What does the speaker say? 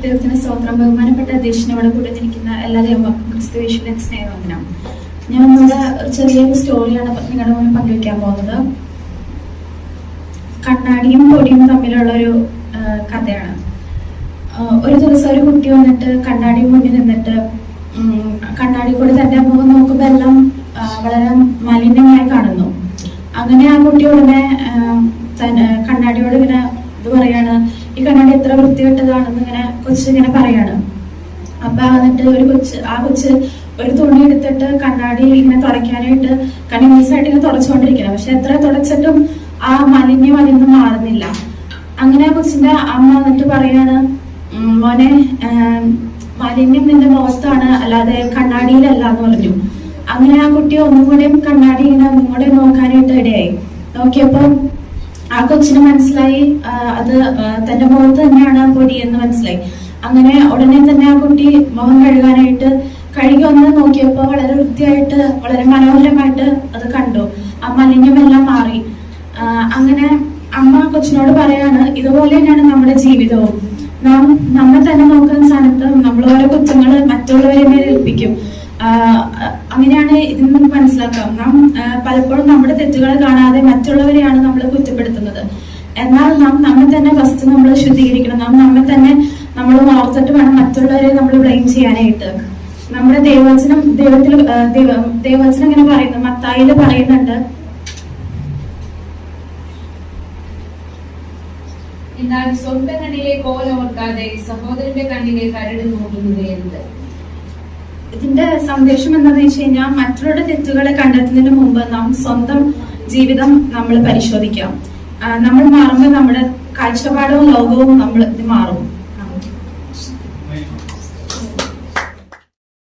ദൈവത്തിന് സ്തോത്രം. ബഹുമാനപ്പെട്ട അധ്യക്ഷനോട് കൂടെ നിൽക്കുന്ന എല്ലാ ദൈവമക്കും ക്രിസ്തുവേശുവിന്റെ സ്നേഹവന്ദനം. ഞാൻ ഒന്നുകൂടെ ഒരു ചെറിയൊരു സ്റ്റോറിയാണ് നിങ്ങളുടെ മുന്നിൽ പങ്കുവയ്ക്കാൻ പോകുന്നത്. കണ്ണാടിയും പൊടിയും തമ്മിലുള്ള ഒരു കഥയാണ്. ഒരു ദിവസം ഒരു കുട്ടി വന്നിട്ട് കണ്ണാടി മുന്നിൽ നിന്നിട്ട് കണ്ണാടി കൂടെ തന്റെ മുഖം നോക്കുമ്പോൾ എല്ലാം വളരെ മലിനമായി കാണുന്നു. അങ്ങനെ ആ കുട്ടി ഉടനെ കണ്ണാടിയോട് ഇങ്ങനെ ഇത് പറയാണ്, ഈ കണ്ണാടി എത്ര വൃത്തികെട്ടതാണെന്ന് ഇങ്ങനെ കൊച്ചിങ്ങനെ പറയാണ്. അപ്പൊ എന്നിട്ട് ആ കൊച്ച് ഒരു തുണി എടുത്തിട്ട് കണ്ണാടി ഇങ്ങനെ തുടയ്ക്കാനായിട്ട് കണ്ടിന്യൂസായിട്ട് ഇങ്ങനെ തുടച്ചുകൊണ്ടിരിക്കണം. പക്ഷെ എത്ര തുടച്ചിട്ടും ആ മാലിന്യം അതിന്ന് മാറുന്നില്ല. അങ്ങനെ ആ കൊച്ചിന്റെ അമ്മ വന്നിട്ട് പറയാണ്, മോനെ, മാലിന്യം നിന്റെ മുഖത്താണ്, അല്ലാതെ കണ്ണാടിയിലല്ല എന്ന് പറഞ്ഞു. അങ്ങനെ ആ കുട്ടി ഒന്നുകൂടെയും കണ്ണാടി ഇങ്ങനെ ഒന്നുകൂടെ നോക്കാനായിട്ട് ഇടയായി. നോക്കിയപ്പോ ആ കൊച്ചിന് മനസ്സിലായി അത് തന്റെ മുഖത്ത് തന്നെയാണ് പൊടി എന്ന് മനസ്സിലായി. അങ്ങനെ ഉടനെ തന്നെ ആ കുട്ടി മുഖം കഴുകാനായിട്ട് കഴുകി ഒന്ന് നോക്കിയപ്പോ വളരെ വൃത്തിയായിട്ട് വളരെ മനോഹരമായിട്ട് അത് കണ്ടു. ആ മാലിന്യമെല്ലാം മാറി. അങ്ങനെ അമ്മ കൊച്ചിനോട് പറയാണ്, ഇതുപോലെ തന്നെയാണ് നമ്മുടെ ജീവിതവും. നാം നമ്മെ തന്നെ നോക്കുന്ന സ്ഥാനത്ത് നമ്മൾ ഓരോ കുറ്റങ്ങള് മറ്റുള്ളവരെ മേൽ ഏൽപ്പിക്കും. അങ്ങനെയാണ് ഇതിൽ നിന്ന് മനസ്സിലാക്കാം. നാം പലപ്പോഴും നമ്മുടെ തെറ്റുകൾ കാണാതെ മറ്റുള്ളവരെയാണ് നമ്മൾ കുറ്റപ്പെടുത്തുന്നത്. എന്നാൽ നാം നമ്മെ തന്നെ ഫസ്റ്റ് നമ്മൾ ശുദ്ധീകരിക്കണം. നാം നമ്മെ തന്നെ നമ്മൾ ഓർത്തിട്ട് വേണം മറ്റുള്ളവരെ നമ്മൾ ബ്ലെയിം ചെയ്യാനായിട്ട്. നമ്മുടെ ദൈവവചനം ഇങ്ങനെ പറയുന്നു, മത്തായില് പറയുന്നുണ്ട്, എന്നാൽ സ്വന്തം കണ്ണിലെ കോൽ ഓർക്കാതെ സഹോദരന്റെ കണ്ണിലെ കരട് നോക്കുന്നത് എന്ത്? ഇതിന്റെ സന്ദേശം എന്താണെന്ന് വെച്ച് കഴിഞ്ഞാൽ, മറ്റുള്ളവരുടെ തെറ്റുകളെ കണ്ടെത്തുന്നതിന് മുമ്പ് നാം സ്വന്തം ജീവിതം നമ്മൾ പരിശോധിക്കാം. നമ്മൾ മാറുമ്പോൾ നമ്മുടെ കാഴ്ചപ്പാടും ലോകവും നമ്മൾ ഇത് മാറും.